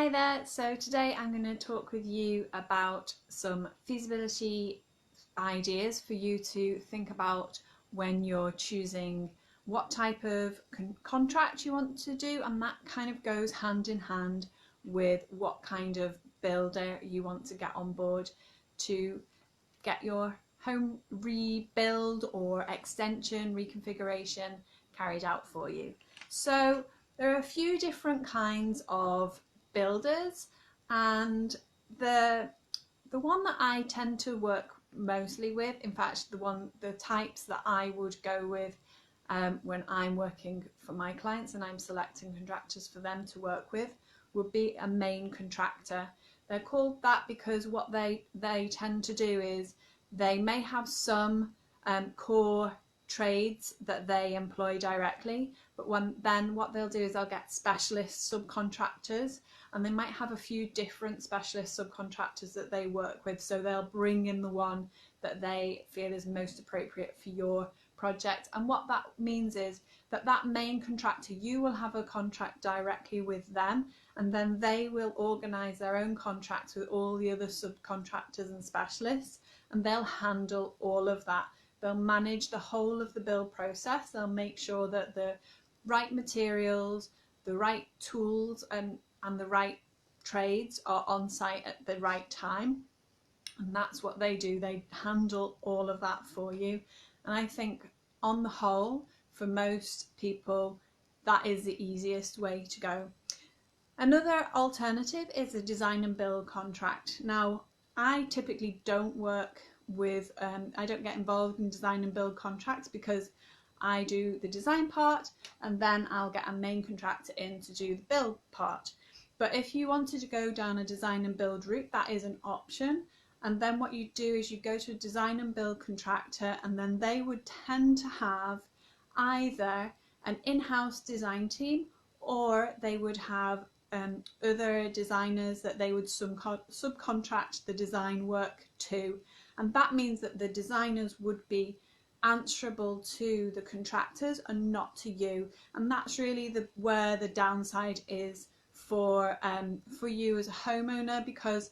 Hi there, so today I'm going to talk with you about some feasibility ideas for you to think about when you're choosing what type of contract you want to do, and that kind of goes hand in hand with what kind of builder you want to get on board to get your home rebuild or extension reconfiguration carried out for you. So there are a few different kinds of builders, and the one that I tend to work mostly with, in fact the types that I would go with when I'm working for my clients and I'm selecting contractors for them to work with, would be a main contractor. They're called that because what they tend to do is they may have some core trades that they employ directly, but then what they'll do is they'll get specialist subcontractors, and they might have a few different specialist subcontractors that they work with, so they'll bring in the one that they feel is most appropriate for your project. And what that means is that that main contractor, you will have a contract directly with them, and then they will organise their own contracts with all the other subcontractors and specialists, and they'll handle all of that. They'll manage the whole of the build process. They'll make sure that the right materials, the right tools and the right trades are on site at the right time. And that's what they do. They handle all of that for you. And I think on the whole, for most people, that is the easiest way to go. Another alternative is a design and build contract. Now, I typically don't work with, I don't get involved in design and build contracts because I do the design part and then I'll get a main contractor in to do the build part. But if you wanted to go down a design and build route, that is an option. And then what you do is you go to a design and build contractor, and then they would tend to have either an in-house design team, or they would have other designers that they would subcontract the design work to. And that means that the designers would be answerable to the contractors and not to you. And that's really where the downside is for you as a homeowner, because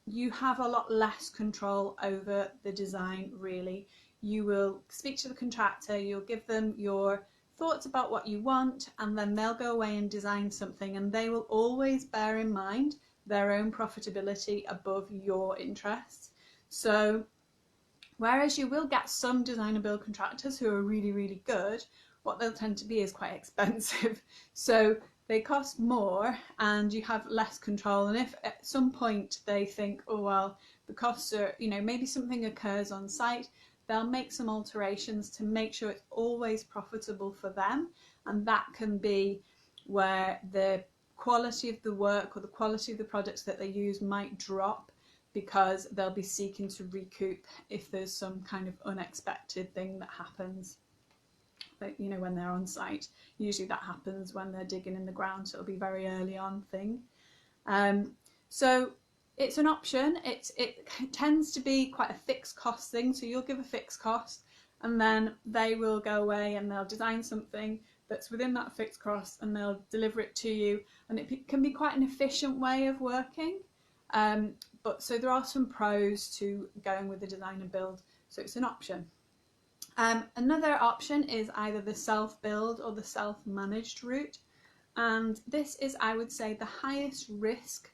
you have a lot less control over the design really. You will speak to the contractor, you'll give them your thoughts about what you want, and then they'll go away and design something, and they will always bear in mind their own profitability above your interests. So whereas you will get some design and build contractors who are really, really good, what they'll tend to be is quite expensive. So they cost more and you have less control. And if at some point they think, oh well, the costs are, maybe something occurs on site, they'll make some alterations to make sure it's always profitable for them. And that can be where the quality of the work or the quality of the products that they use might drop, because they'll be seeking to recoup if there's some kind of unexpected thing that happens. But when they're on site, usually that happens when they're digging in the ground, so it'll be very early on thing. So it's an option. It tends to be quite a fixed cost thing, so you'll give a fixed cost and then they will go away and they'll design something that's within that fixed cost and they'll deliver it to you, and it can be quite an efficient way of working. So there are some pros to going with the design and build, so it's an option. Another option is either the self-build or the self-managed route, and this is, I would say, the highest risk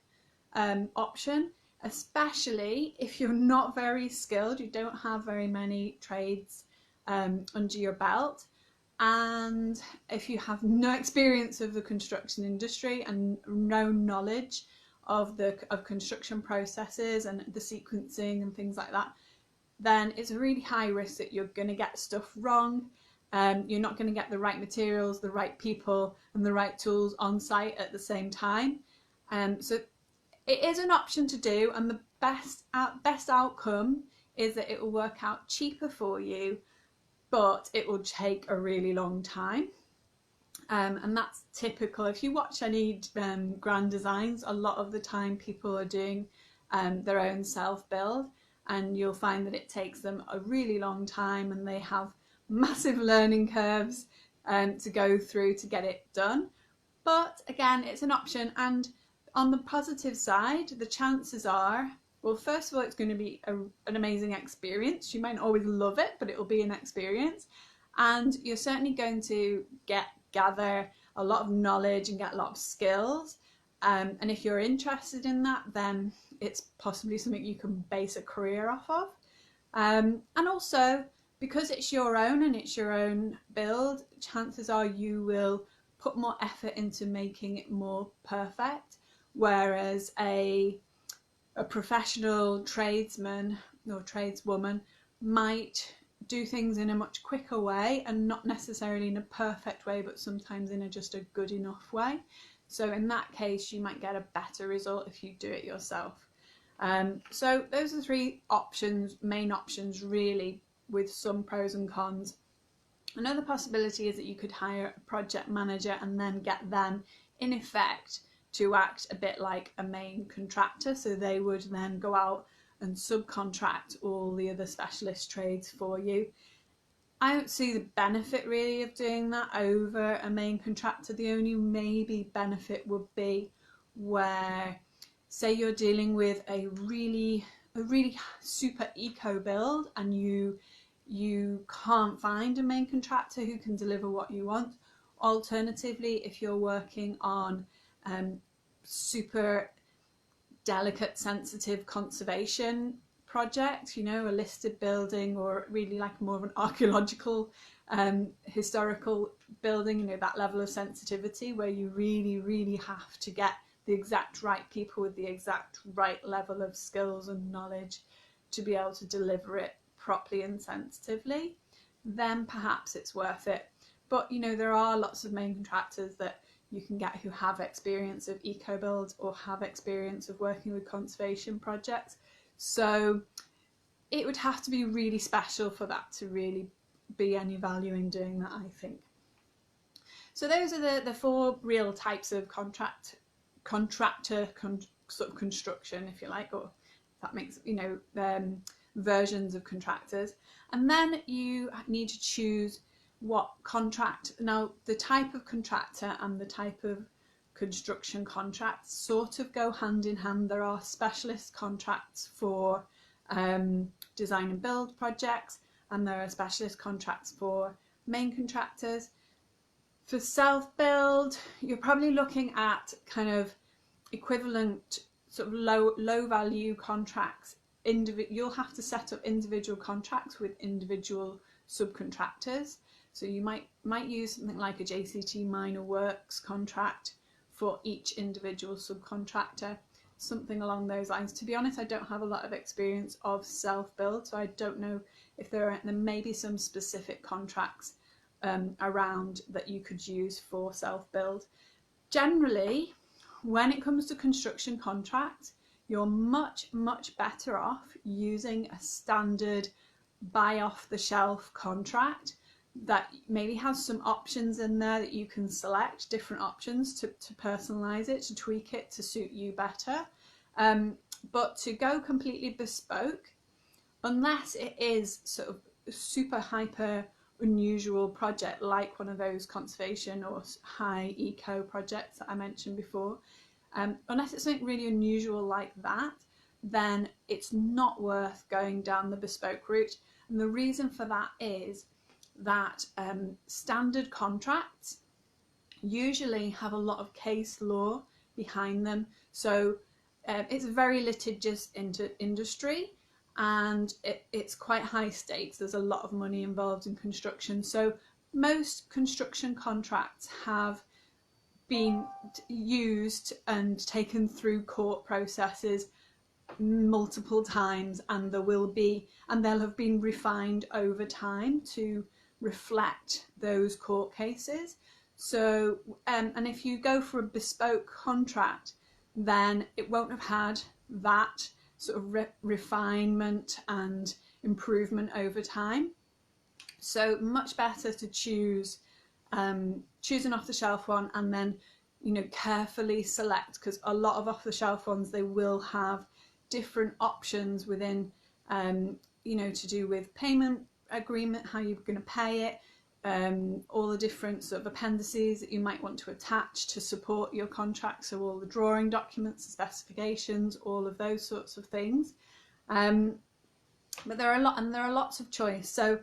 option, especially if you're not very skilled, you don't have very many trades under your belt, and if you have no experience of the construction industry and no knowledge of construction processes and the sequencing and things like that, then it's a really high risk that you're going to get stuff wrong. You're not going to get the right materials, the right people and the right tools on site at the same time. So it is an option to do, and the best outcome is that it will work out cheaper for you, but it will take a really long time. And that's typical. If you watch any grand designs, a lot of the time people are doing their own self-build, and you'll find that it takes them a really long time and they have massive learning curves to go through to get it done. But again, it's an option, and On the positive side, the chances are, well, first of all, it's going to be an amazing experience. You might not always love it, but it will be an experience. And you're certainly going to gather a lot of knowledge and get a lot of skills. And if you're interested in that, then it's possibly something you can base a career off of. And also, because it's your own and it's your own build, chances are you will put more effort into making it more perfect. Whereas a professional tradesman or tradeswoman might do things in a much quicker way, and not necessarily in a perfect way, but sometimes in just a good enough way. So in that case, you might get a better result if you do it yourself. So those are the three options, main options really, with some pros and cons. Another possibility is that you could hire a project manager and then get them, in effect, to act a bit like a main contractor. So they would then go out and subcontract all the other specialist trades for you. I don't see the benefit really of doing that over a main contractor. The only maybe benefit would be where, say you're dealing with a really super eco build and you can't find a main contractor who can deliver what you want. Alternatively, if you're working on super delicate, sensitive conservation project, you know, a listed building, or really like more of an archaeological historical building, you know, that level of sensitivity where you really have to get the exact right people with the exact right level of skills and knowledge to be able to deliver it properly and sensitively, then perhaps it's worth it. But you know, there are lots of main contractors that you can get who have experience of eco builds or have experience of working with conservation projects. So it would have to be really special for that to really be any value in doing that, I think. So those are the four real types of contractor sort of construction, if you like, or that makes, you know, versions of contractors. And then you need to choose what contract. Now, the type of contractor and the type of construction contracts sort of go hand in hand. There are specialist contracts for design and build projects, and there are specialist contracts for main contractors. For self-build, you're probably looking at kind of equivalent sort of low value contracts. You'll have to set up individual contracts with individual subcontractors. So you might use something like a JCT minor works contract for each individual subcontractor, something along those lines. To be honest, I don't have a lot of experience of self-build, so I don't know if there may be some specific contracts around that you could use for self-build. Generally, when it comes to construction contracts, you're much better off using a standard buy off the shelf contract that maybe has some options in there that you can select, different options to personalize it, to tweak it to suit you better. But to go completely bespoke, unless it is sort of super hyper unusual project like one of those conservation or high eco projects that I mentioned before, unless it's something really unusual like that, then it's not worth going down the bespoke route. And the reason for that is that standard contracts usually have a lot of case law behind them. So it's a very litigious industry, and it's quite high stakes. There's a lot of money involved in construction. So most construction contracts have been used and taken through court processes multiple times, and they'll have been refined over time to reflect those court cases. So and if you go for a bespoke contract, then it won't have had that sort of refinement and improvement over time. So much better to choose an off-the-shelf one, and then, you know, carefully select, because a lot of off-the-shelf ones, they will have different options within, you know, to do with payment agreement, how you're going to pay it. all the different sort of appendices that you might want to attach to support your contract, so all the drawing documents, the specifications, all of those sorts of things. But there are lots of choice. So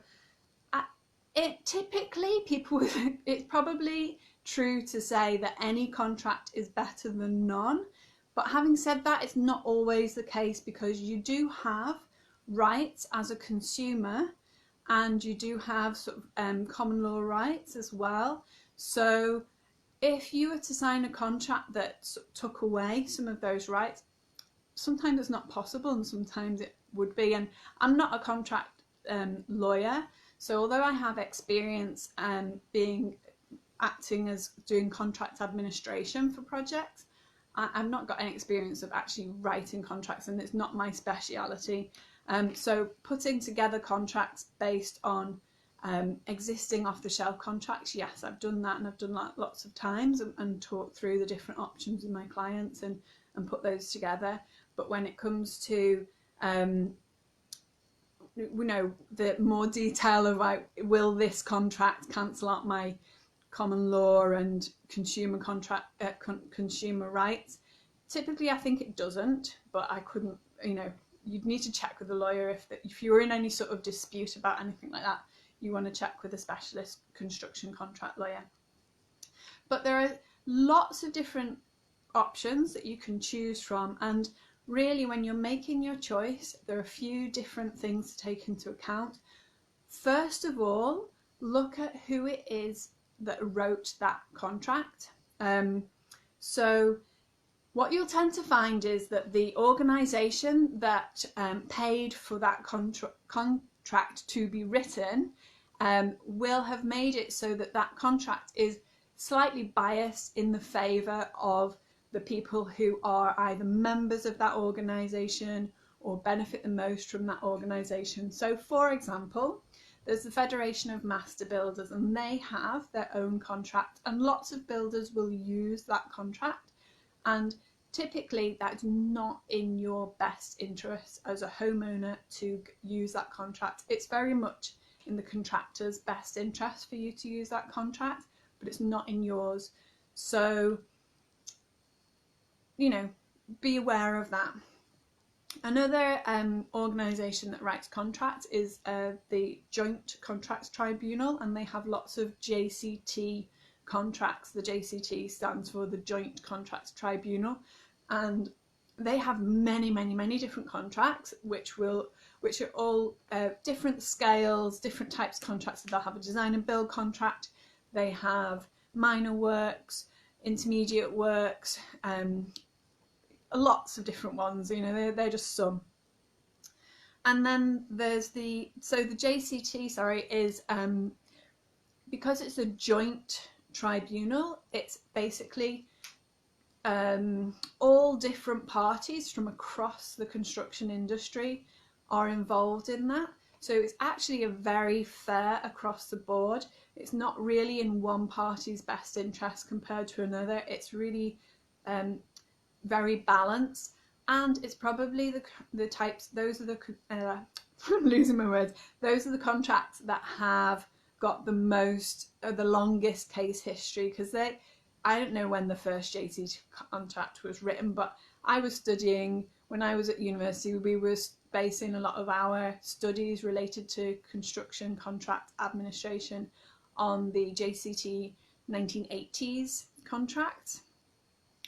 typically it's probably true to say that any contract is better than none. But having said that, it's not always the case, because you do have rights as a consumer, and you do have sort of common law rights as well. So if you were to sign a contract that took away some of those rights, sometimes it's not possible and sometimes it would be. And I'm not a contract lawyer, so although I have experience acting as doing contract administration for projects, I've not got any experience of actually writing contracts, and it's not my speciality. So putting together contracts based on existing off-the-shelf contracts, yes, I've done that, and I've done that lots of times, and talked through the different options with my clients and put those together. But when it comes to the more detail of like, will this contract cancel out my common law and consumer consumer rights? Typically, I think it doesn't, but I couldn't. You'd need to check with a lawyer if you're in any sort of dispute about anything like that. You want to check with a specialist construction contract lawyer. But there are lots of different options that you can choose from, and really, when you're making your choice, there are a few different things to take into account. First of all, look at who it is that wrote that contract. So what you'll tend to find is that the organisation that paid for that contract to be written will have made it so that that contract is slightly biased in the favour of the people who are either members of that organisation or benefit the most from that organisation. So for example, there's the Federation of Master Builders, and they have their own contract, and lots of builders will use that contract, and typically that's not in your best interest as a homeowner to use that contract. It's very much in the contractor's best interest for you to use that contract, but it's not in yours. So be aware of that. Another organisation that writes contracts is the Joint Contracts Tribunal, and they have lots of JCT contracts. The JCT stands for the Joint Contracts Tribunal, and they have many different contracts which are all different scales, different types of contracts. So they'll have a design and build contract, they have minor works, intermediate works, lots of different ones, they're just some. And then there's the JCT, is because it's a joint tribunal, it's basically all different parties from across the construction industry are involved in that. So it's actually a very fair across the board. It's not really in one party's best interest compared to another. It's really very balanced, and it's probably the types, those are the I'm losing my words, those are the contracts that have got the longest case history, because I don't know when the first JCT contract was written, but I was studying when I was at university. We were basing a lot of our studies related to construction contract administration on the JCT 1980s contracts,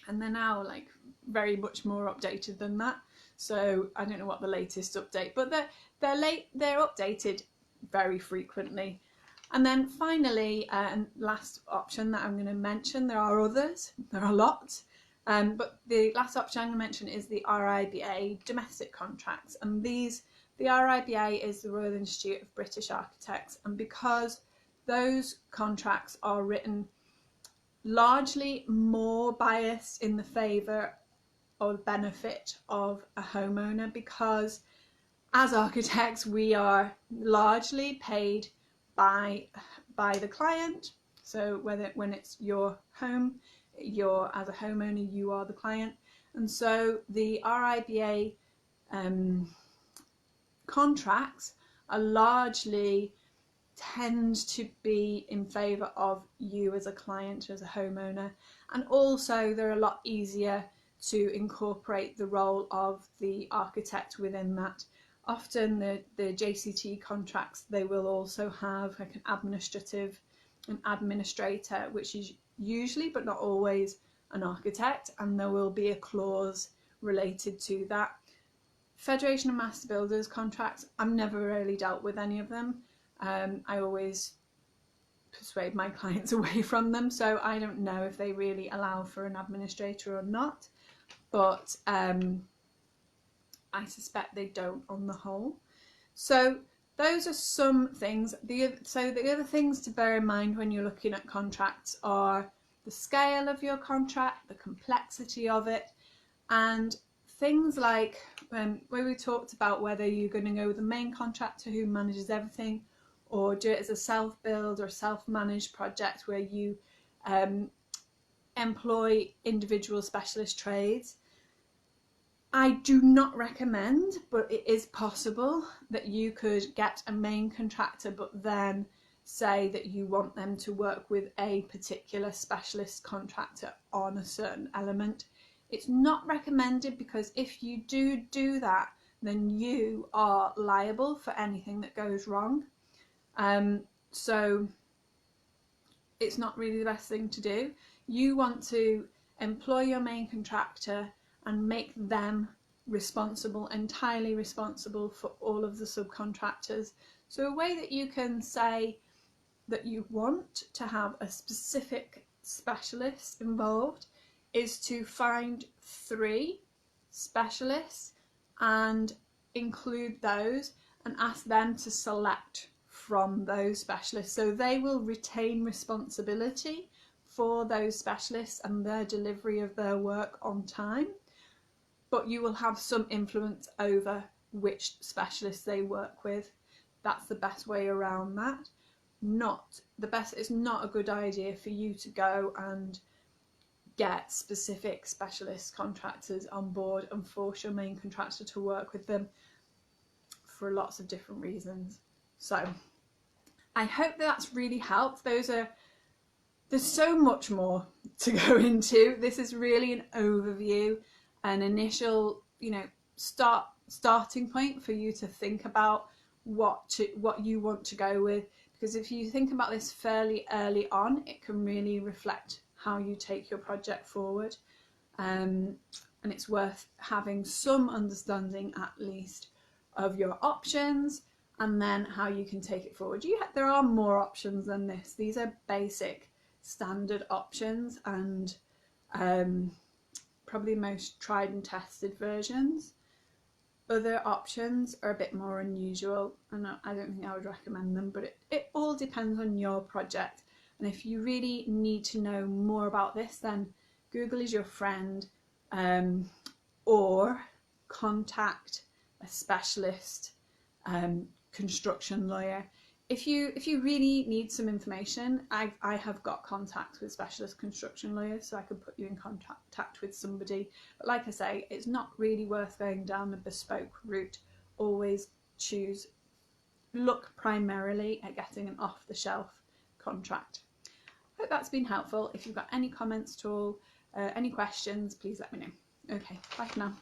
and they're now like very much more updated than that. So I don't know what the latest update, but they're updated very frequently. And then finally, and last option that I'm going to mention, there are others, there are lots, but the last option I'm going to mention is the RIBA domestic contracts. And the RIBA is the Royal Institute of British Architects, and because those contracts are written largely more biased in the favour or benefit of a homeowner, because as architects we are largely paid by the client. So when it's your home, as a homeowner, you are the client, and so the RIBA contracts are largely tend to be in favour of you as a client, as a homeowner, and also they're a lot easier to incorporate the role of the architect within that. Often the JCT contracts, they will also have like an administrator, which is usually but not always an architect, and there will be a clause related to that. Federation of Master Builders contracts, I've never really dealt with any of them. I always persuade my clients away from them, so I don't know if they really allow for an administrator or not, but I suspect they don't on the whole. So those are some things. The other things to bear in mind when you're looking at contracts are the scale of your contract, the complexity of it, and things like where we talked about whether you're going to go with the main contractor who manages everything, or do it as a self-build or self-managed project where you employ individual specialist trades. I do not recommend, but it is possible that you could get a main contractor but then say that you want them to work with a particular specialist contractor on a certain element. It's not recommended because if you do that, then you are liable for anything that goes wrong. So it's not really the best thing to do. You want to employ your main contractor and make them entirely responsible for all of the subcontractors. So a way that you can say that you want to have a specific specialist involved is to find 3 specialists and include those and ask them to select from those specialists. So they will retain responsibility for those specialists and their delivery of their work on time, but you will have some influence over which specialists they work with. That's the best way around that. It's not a good idea for you to go and get specific specialist contractors on board and force your main contractor to work with them for lots of different reasons. So I hope that's really helped. There's so much more to go into. This is really an overview, an initial, starting point for you to think about what you want to go with, because if you think about this fairly early on, it can really reflect how you take your project forward, and it's worth having some understanding at least of your options and then how you can take it forward. There are more options than this. These are basic standard options and probably most tried and tested versions. Other options are a bit more unusual and I don't think I would recommend them, but it all depends on your project. And if you really need to know more about this, then Google is your friend, or contact a specialist construction lawyer. If you really need some information, I have got contacts with specialist construction lawyers, so I could put you in contact with somebody. But like I say, it's not really worth going down the bespoke route. Always look primarily at getting an off-the-shelf contract. Hope that's been helpful. If you've got any comments at all, any questions, please let me know. Okay, bye for now.